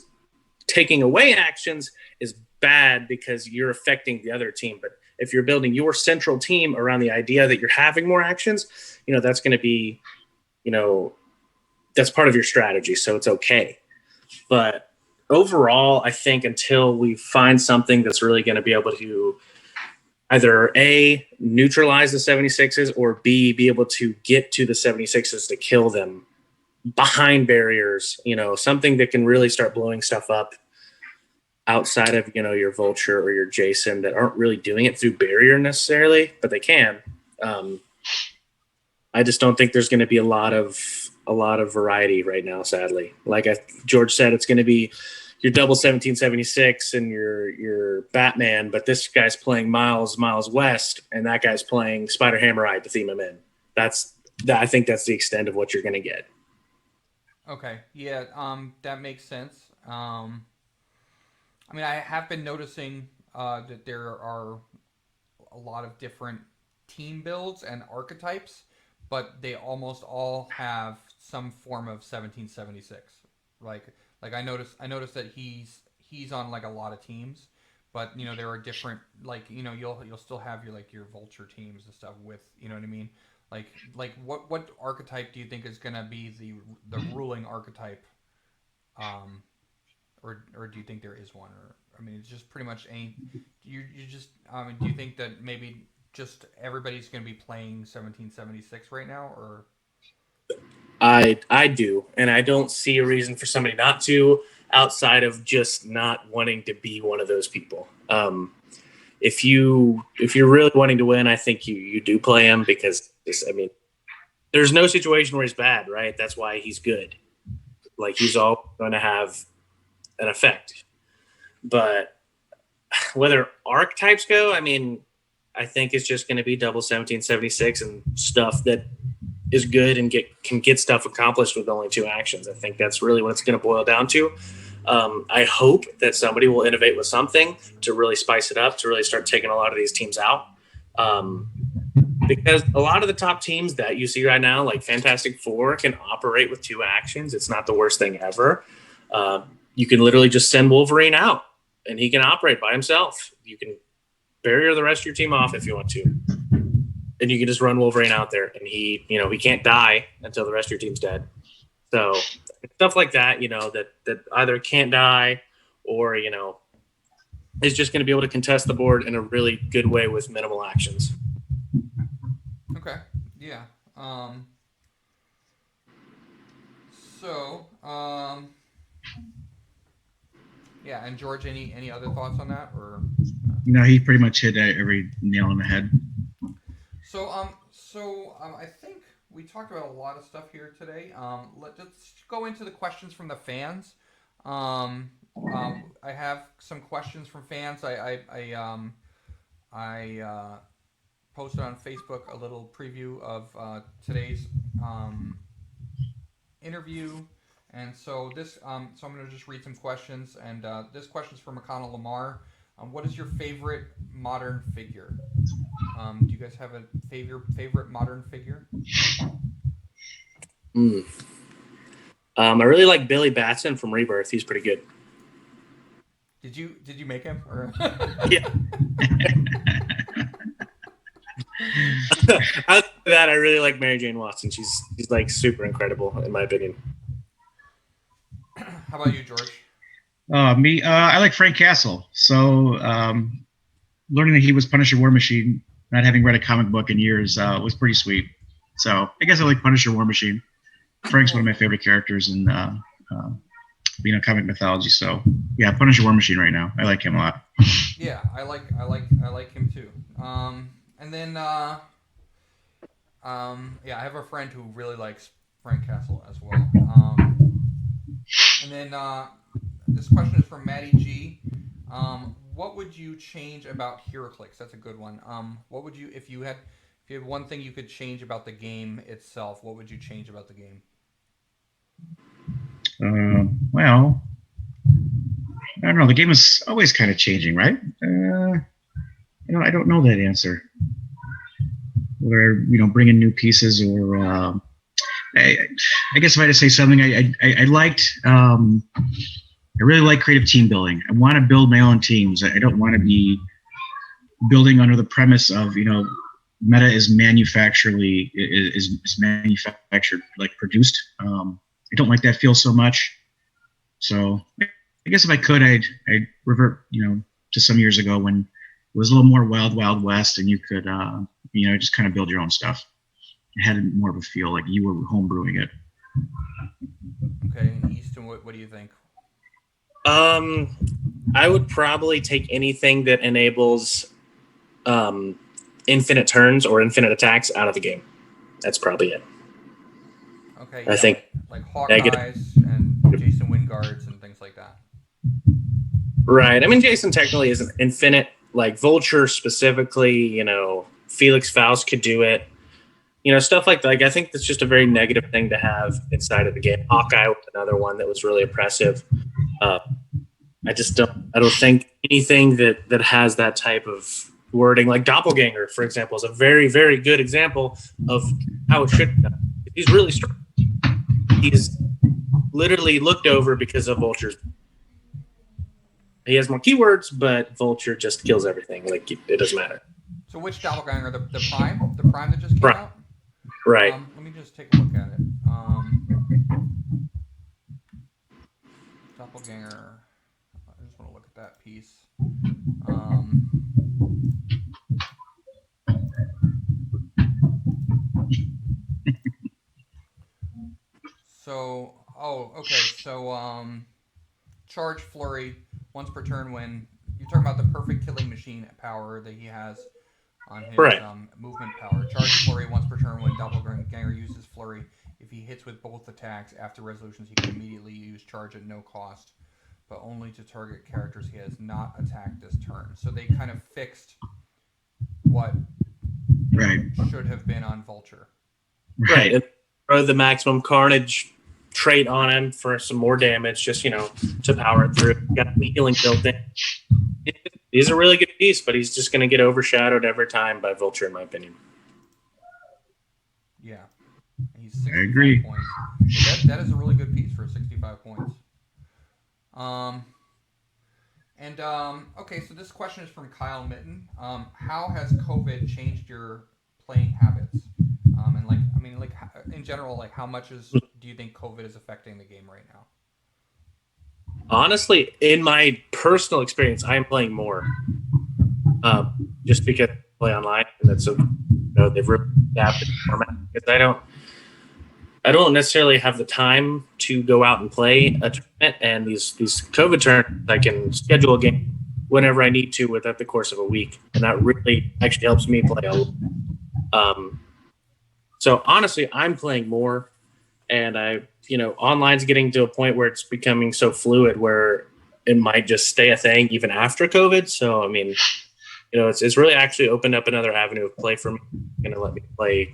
taking away actions is bad because you're affecting the other team. But if you're building your central team around the idea that you're having more actions, that's going to be, that's part of your strategy. So it's okay. But overall, I think until we find something that's really going to be able to either A, neutralize the 76s, or B, be able to get to the 76s to kill them behind barriers, something that can really start blowing stuff up outside of, your Vulture or your Jason that aren't really doing it through barrier necessarily, but they can. I just don't think there's going to be a lot of variety right now, sadly. Like George said, it's going to be your double 1776 and your Batman, but this guy's playing Miles West, and that guy's playing Spider Hammerite to theme him in. I think that's the extent of what you're going to get. Okay, yeah, that makes sense. I mean, I have been noticing that there are a lot of different team builds and archetypes, but they almost all have some form of 1776. Like I noticed that he's on like a lot of teams, but there are different you'll still have your Vulture teams and stuff with what I mean. Like what archetype do you think is gonna be the ruling archetype? Or do you think there is one? Or I mean, it's just pretty much any. You just do you think that maybe just everybody's going to be playing 1776 right now, or? I do, and I don't see a reason for somebody not to, outside of just not wanting to be one of those people. If you're really wanting to win, I think you do play him because there's no situation where he's bad, right? That's why he's good. Like he's all going to have an effect. But whether archetypes go, I think it's just going to be double 1776 and stuff that is good and can get stuff accomplished with only 2 actions. I think that's really what it's going to boil down to. I hope that somebody will innovate with something to really spice it up, to really start taking a lot of these teams out. Because a lot of the top teams that you see right now, like Fantastic Four, can operate with 2 actions. It's not the worst thing ever. You can literally just send Wolverine out and he can operate by himself. You can barrier the rest of your team off if you want to. And you can just run Wolverine out there and he can't die until the rest of your team's dead. So stuff like that, that either can't die or, is just going to be able to contest the board in a really good way with minimal actions. Okay. Yeah. So, yeah, and George, any other thoughts on that, or? He pretty much hit every nail on the head. I think we talked about a lot of stuff here today. Let's go into the questions from the fans. I have some questions from fans. I posted on Facebook a little preview of today's interview, and so I'm going to just read some questions. And this question is from McConnell Lamar. What is your favorite modern figure? Do you guys have a favorite modern figure? I really like Billy Batson from Rebirth. He's pretty good. Did you make him? Or? Yeah. Outside of that, I really like Mary Jane Watson. She's like super incredible in my opinion. How about you, George? Me, I like Frank Castle. So learning that he was Punisher War Machine, not having read a comic book in years, was pretty sweet. So I guess I like Punisher War Machine. Frank's one of my favorite characters in comic mythology. So yeah, Punisher War Machine right now. I like him a lot. Yeah, I like him too. And then yeah, I have a friend who really likes Frank Castle as well. And then this question is from Maddie G. What would you change about Heroclix? That's a good one. What would you, if you had one thing you could change about the game itself, what would you change about the game? Well, I don't know. The game is always kind of changing, right? I don't know that answer. Whether bring in new pieces or I guess if I had to say something, I liked. I really like creative team building. I want to build my own teams. I don't want to be building under the premise of meta is manufactured, like produced. I don't like that feel so much. So I guess if I could, I'd revert, to some years ago when it was a little more wild west, and you could, just kind of build your own stuff. It had more of a feel like you were homebrewing it. Okay, and Easton, what do you think? I would probably take anything that enables infinite turns or infinite attacks out of the game. That's probably it. Okay, I think like Hawkeyes and Jason Wingards and things like that. Right. I mean, Jason technically isn't infinite. Like Vulture specifically, Felix Faust could do it. Stuff like that. Like, I think that's just a very negative thing to have inside of the game. Hawkeye was another one that was really oppressive. I don't think anything that has that type of wording, like Doppelganger, for example, is a very, very good example of how it should be done. He's really strong. He's literally looked over because of Vulture's. He has more keywords, but Vulture just kills everything. Like, it doesn't matter. So which Doppelganger? The Prime? The Prime that just came out? Right. Let me just take a look at it. Doppelganger. I just want to look at that piece. Okay. So, charge flurry once per turn when you're talking about the perfect killing machine power that he has on his movement power. Charge flurry once per turn when Doppelganger uses flurry. If he hits with both attacks after resolutions, he can immediately use charge at no cost, but only to target characters he has not attacked this turn. So they kind of fixed what should have been on Vulture. Right. And throw the maximum carnage trait on him for some more damage, just, to power it through. Got the healing built in. He's a really good piece, but he's just going to get overshadowed every time by Vulture, in my opinion. Yeah. He's 65 I agree. Points. That is a really good piece for 65 points. Okay, so this question is from Kyle Mitten. How has COVID changed your playing habits? In general, how much do you think COVID is affecting the game right now? Honestly, in my personal experience, I am playing more. Just because I play online, and that's they've really adapted the format. Because I don't necessarily have the time to go out and play a tournament, and these COVID tournaments, I can schedule a game whenever I need to within the course of a week, and that really actually helps me play a lot. So honestly, I'm playing more, and online's getting to a point where it's becoming so fluid where it might just stay a thing even after COVID. So I mean, it's really actually opened up another avenue of play for me. Going to let me play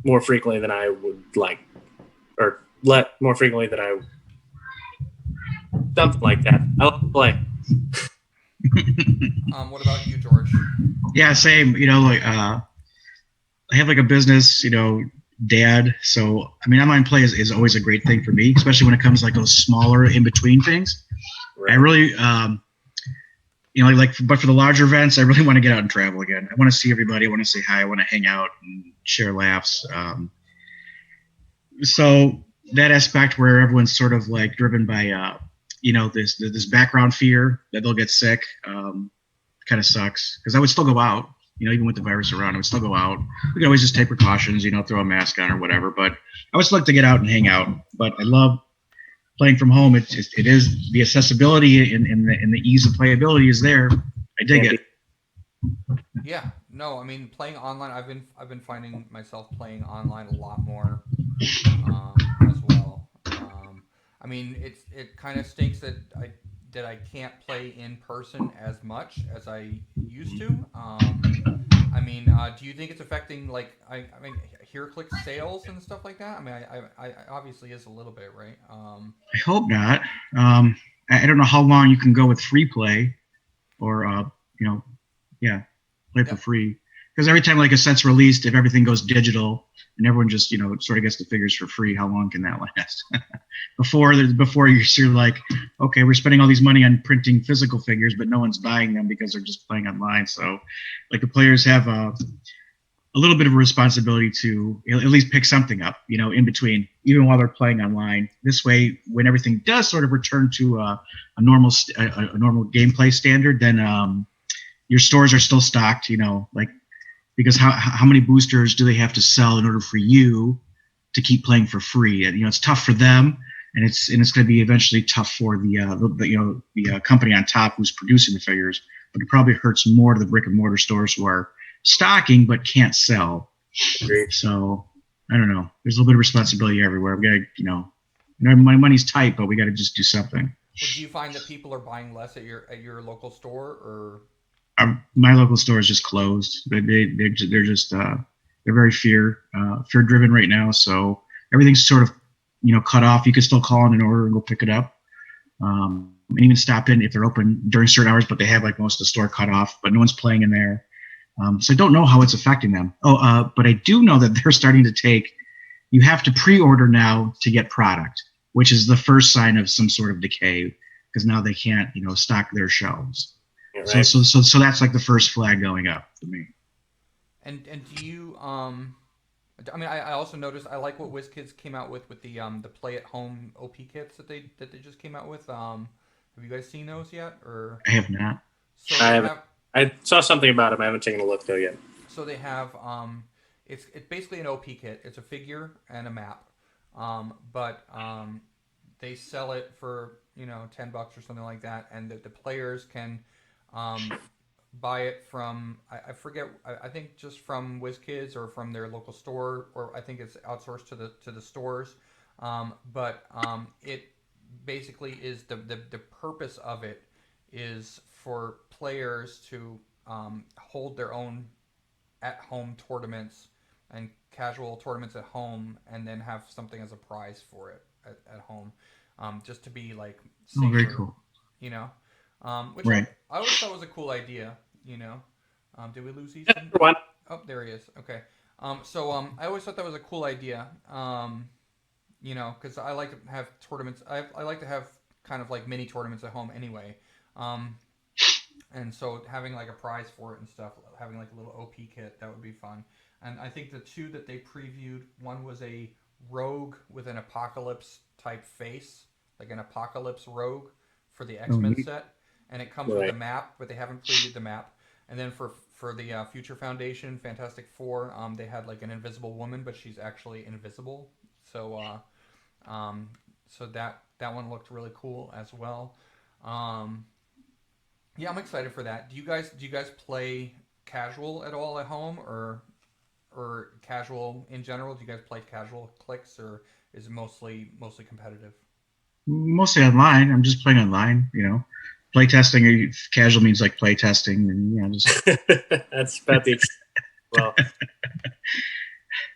more frequently than I would like, or more frequently than I something like that. I love to play. What about you, George? Yeah, same. I have like a business, dad. So I mean, online play is always a great thing for me, especially when it comes to like those smaller in between things. Right. I really, but for the larger events, I really want to get out and travel again. I want to see everybody. I want to say hi. I want to hang out and share laughs. So that aspect where everyone's sort of like driven by, this background fear that they'll get sick, kind of sucks. Because I would still go out, even with the virus around, I would still go out. We could always just take precautions, throw a mask on or whatever. But I would still like to get out and hang out. But I love playing from home. It is the accessibility and the ease of playability is there. I dig it. Yeah, no, I mean playing online. I've been finding myself playing online a lot more as well. I mean it kind of stinks that I can't play in person as much as I used to. I mean, do you think it's affecting I mean Heroclix sales and stuff like that? I mean, I obviously is a little bit, right? I hope not. I don't know how long you can go with free play, or play for free. Because every time like a set's released, if everything goes digital and everyone just sort of gets the figures for free, how long can that last? before you're like, okay, we're spending all these money on printing physical figures, but no one's buying them because they're just playing online. So like the players have a little bit of a responsibility to at least pick something up, in between, even while they're playing online. This way, when everything does sort of return to a normal gameplay standard, then your stores are still stocked, because how many boosters do they have to sell in order for you to keep playing for free? And it's tough for them, and it's going to be eventually tough for the company on top who's producing the figures. But it probably hurts more to the brick and mortar stores who are stocking but can't sell. Great. So I don't know. There's a little bit of responsibility everywhere. We got to, my money's tight, but we got to just do something. Well, do you find that people are buying less at your local store, or? My local store is just closed. They're just they're very fear driven right now. So everything's sort of cut off. You can still call in an order and go pick it up, and even stop in if they're open during certain hours. But they have like most of the store cut off. But no one's playing in there. So I don't know how it's affecting them. But I do know that they're starting to take. You have to pre-order now to get product, which is the first sign of some sort of decay, because now they can't stock their shelves. Right. So that's like the first flag going up for me. And do you I mean I also noticed I like what WizKids came out with the play at home OP kits that they just came out with. Have you guys seen those yet? Or I have not. So I haven't. I saw something about them. I haven't taken a look though yet. So they have it's basically an OP kit. It's a figure and a map, but they sell it for $10 or something like that, and the players can buy it from I forget, I think just from WizKids or from their local store, or I think it's outsourced to the stores, but it basically is the purpose of it is for players to hold their own at home tournaments and casual tournaments at home, and then have something as a prize for it at home, just to be like safer, very cool. Which right. I always thought was a cool idea, Did we lose Easton? Oh, there he is. Okay. So I always thought that was a cool idea, because I like to have tournaments. I like to have kind of like mini tournaments at home anyway. And so having like a prize for it and stuff, having like a little OP kit, that would be fun. And I think the two that they previewed, one was a rogue with an apocalypse type face, like an apocalypse rogue for the X-Men set. And it comes with a map, but they haven't previewed the map. And then for the Future Foundation, Fantastic Four, they had like an invisible woman, but she's actually invisible. So that one looked really cool as well. Yeah, I'm excited for that. Do you guys play casual at all at home, or casual in general? Do you guys play casual clicks, or is it mostly competitive? Mostly online. I'm just playing online. Play testing. Casual means like play testing, and just That's about the well.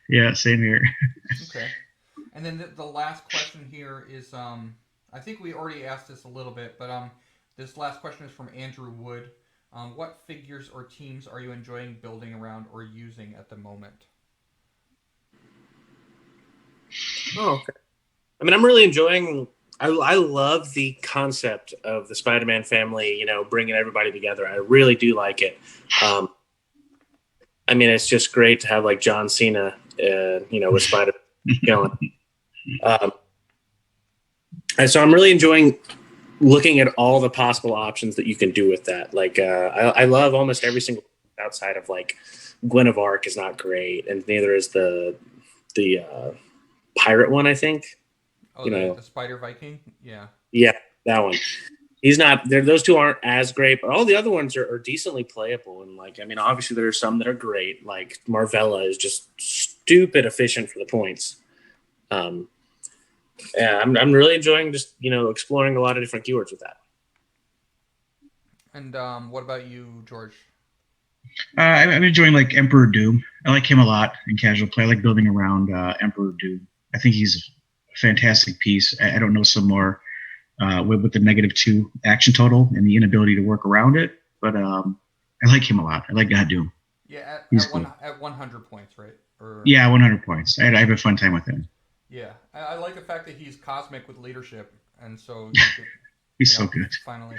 yeah, same here. Okay. And then the last question here is, I think we already asked this a little bit, but this last question is from Andrew Wood. What figures or teams are you enjoying building around or using at the moment? Oh, okay. I mean, I'm really enjoying. I love the concept of the Spider-Man family. Bringing everybody together. I really do like it. I mean, it's just great to have like John Cena, with Spider going. And so I'm really enjoying looking at all the possible options that you can do with that. Like, I love almost every single outside of like Gwen of Arc is not great, and neither is the pirate one, I think. Oh, the Spider Viking? Yeah. Yeah, that one. He's not there. Those two aren't as great, but all the other ones are decently playable. And like, I mean, obviously there are some that are great. Like Marvella is just stupid efficient for the points. Yeah, I'm really enjoying just exploring a lot of different keywords with that. And what about you, George? I'm enjoying like Emperor Doom. I like him a lot in casual play. I like building around Emperor Doom. I think he's a fantastic piece. I don't know some more with the -2 action total and the inability to work around it, but I like him a lot. I like God Doom. Yeah, at 100 points, right? Yeah, 100 points. I have a fun time with him. Yeah, I like the fact that he's cosmic with leadership, and so he's so good. Finally.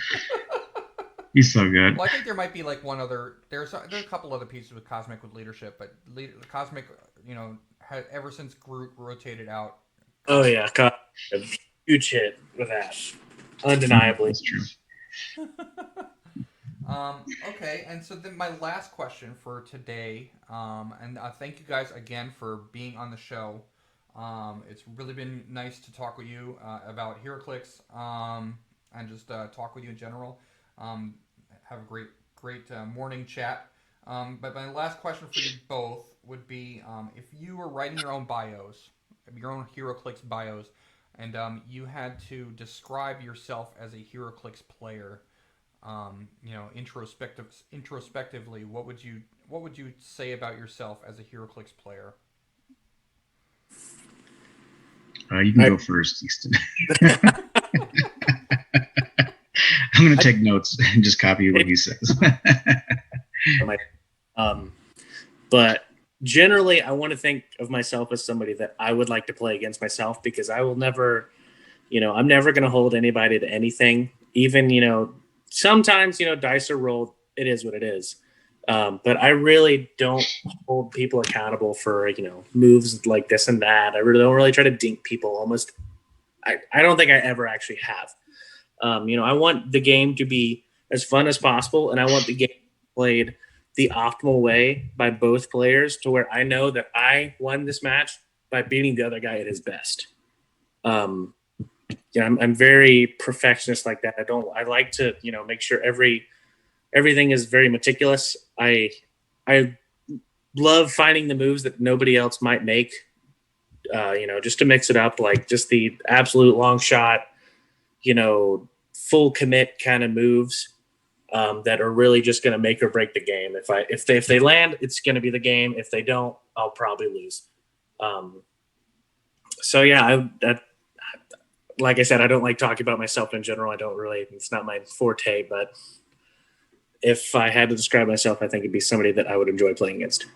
He's so good. Well, I think there might be like one other. There's a couple other pieces with cosmic with leadership, but cosmic, ever since Groot rotated out. Oh yeah, huge hit with that, undeniably. That's true. Okay, and so then my last question for today, and thank you guys again for being on the show. It's really been nice to talk with you about Heroclix, and just talk with you in general. Have a great morning chat. But my last question for you both would be, if you were writing your own bios, your own Heroclix bios, and you had to describe yourself as a Heroclix player, introspectively, what would you say about yourself as a Heroclix player? You can go first, Easton. I'm going to take notes and just copy what he says. But generally, I want to think of myself as somebody that I would like to play against myself, because I will never, I'm never going to hold anybody to anything. Even, sometimes, dice are rolled. It is what it is. But I really don't hold people accountable for, moves like this and that. I really don't try to dink people. Almost, I don't think I ever actually have. I want the game to be as fun as possible, and I want the game played the optimal way by both players, to where I know that I won this match by beating the other guy at his best. I'm very perfectionist like that. I like to, make sure everything is very meticulous. I love finding the moves that nobody else might make, just to mix it up, like just the absolute long shot, full commit kind of moves that are really just going to make or break the game. If they land, it's going to be the game. If they don't, I'll probably lose. So yeah, like I said, I don't like talking about myself in general. It's not my forte, but if I had to describe myself, I think it'd be somebody that I would enjoy playing against.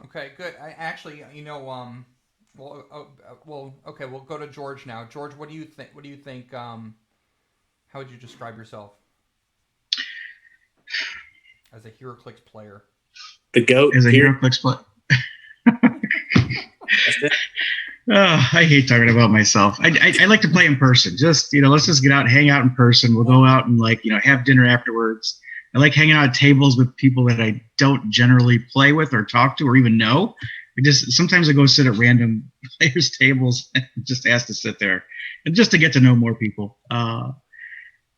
Okay, good. I actually, okay, we'll go to George now. George, what do you think? How would you describe yourself as a Heroclix player? The GOAT. As a Heroclix player. Oh, I hate talking about myself. I like to play in person. Just, let's just get out and hang out in person. We'll go out and have dinner afterwards. I like hanging out at tables with people that I don't generally play with or talk to or even know. Sometimes I go sit at random players' tables and just ask to sit there, and just to get to know more people.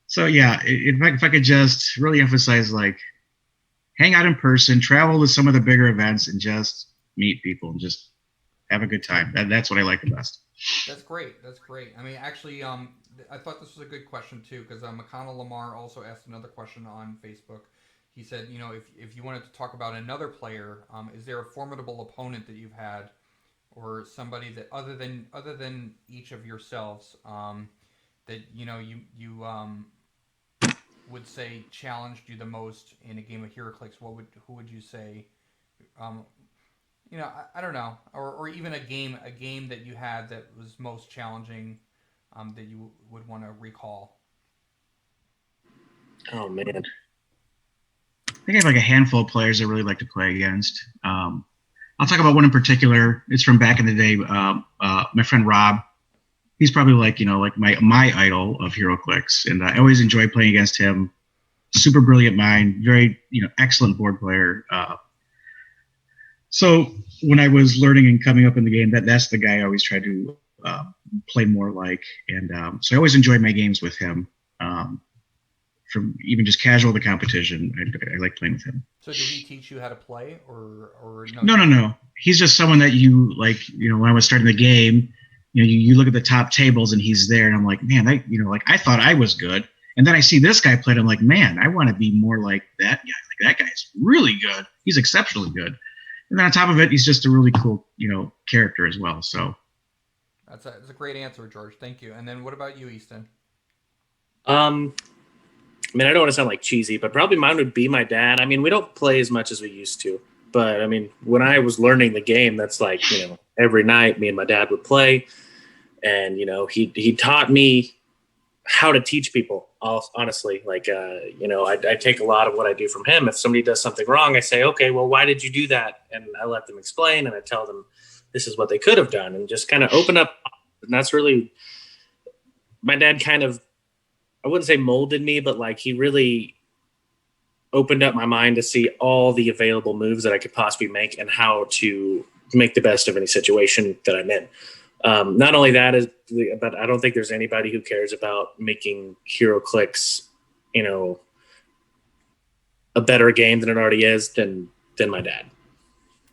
So yeah, if I could just really emphasize, like, hang out in person, travel to some of the bigger events, and just meet people and just have a good time. That's what I like the best. That's great. That's great. I mean, actually, I thought this was a good question too, because McConnell Lamar also asked another question on Facebook. He said, you know, if you wanted to talk about another player, is there a formidable opponent that you've had, or somebody that other than each of yourselves, that you know you would say challenged you the most in a game of Heroclix? Who would you say? Um, you know, I don't know, or even a game that you had that was most challenging, that you would want to recall. Oh man. I think I have like a handful of players I really like to play against. I'll talk about one in particular. It's from back in the day. My friend Rob. He's probably like, like my idol of HeroClix, and I always enjoy playing against him. Super brilliant mind, very excellent board player. So when I was learning and coming up in the game, that's the guy I always try to play more like, and so I always enjoy my games with him. From even just casual to competition, I like playing with him. So did he teach you how to play, or no? No. He's just someone that you like. When I was starting the game, you look at the top tables and he's there, and I'm like, man, like I thought I was good, and then I see this guy played. I'm like, man, I want to be more like that guy. Like that guy's really good. He's exceptionally good. And then on top of it, he's just a really cool, character as well. So That's a great answer, George. Thank you. And then what about you, Easton? I mean, I don't want to sound like cheesy, but probably mine would be my dad. I mean, we don't play as much as we used to, but I mean, when I was learning the game, that's like, every night me and my dad would play, and he taught me how to teach people. Honestly, like I take a lot of what I do from him. If somebody does something wrong, I say, okay, well, why did you do that? And I let them explain, and I tell them this is what they could have done, and just kind of open up. And that's really my dad kind of, I wouldn't say molded me, but like he really opened up my mind to see all the available moves that I could possibly make and how to make the best of any situation that I'm in. Not only that but I don't think there's anybody who cares about making HeroClix, a better game than it already is than my dad.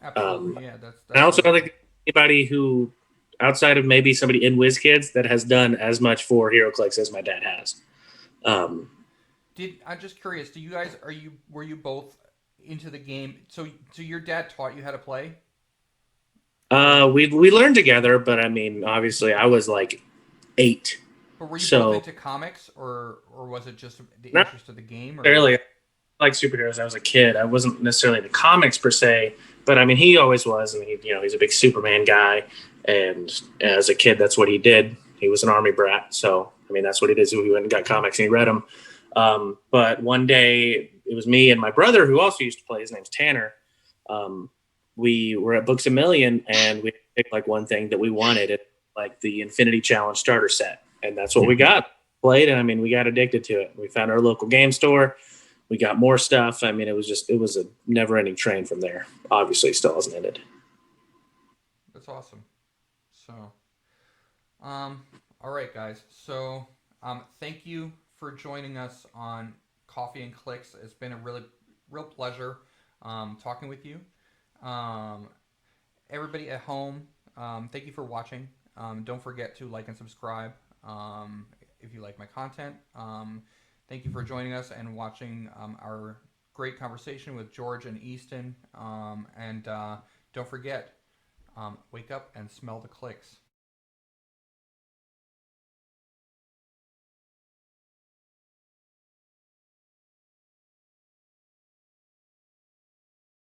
Absolutely, yeah. That's and I also don't think anybody who, outside of maybe somebody in WizKids, that has done as much for HeroClix as my dad has. I'm just curious. Were you both into the game? So your dad taught you how to play? We learned together, but I mean, obviously, I was like 8. But were you both into comics, or was it just the interest of the game? Fairly, like superheroes. I was a kid. I wasn't necessarily into comics per se, but I mean, he always was, and he's a big Superman guy. And as a kid, that's what he did. He was an army brat, so I mean, that's what he did. So he went and got comics and he read them. But one day, it was me and my brother, who also used to play. His name's Tanner. We were at Books A Million, and we picked like one thing that we wanted, like the Infinity Challenge starter set, and that's what we got. Played, and I mean, we got addicted to it. We found our local game store. We got more stuff. I mean, it was a never-ending train from there. Obviously, still hasn't ended. That's awesome. So, all right, guys. So, thank you for joining us on Coffee and Clicks. It's been a real pleasure talking with you. Everybody at home, thank you for watching. Don't forget to like and subscribe if you like my content. Thank you for joining us and watching our great conversation with George and Easton. And don't forget, wake up and smell the clicks.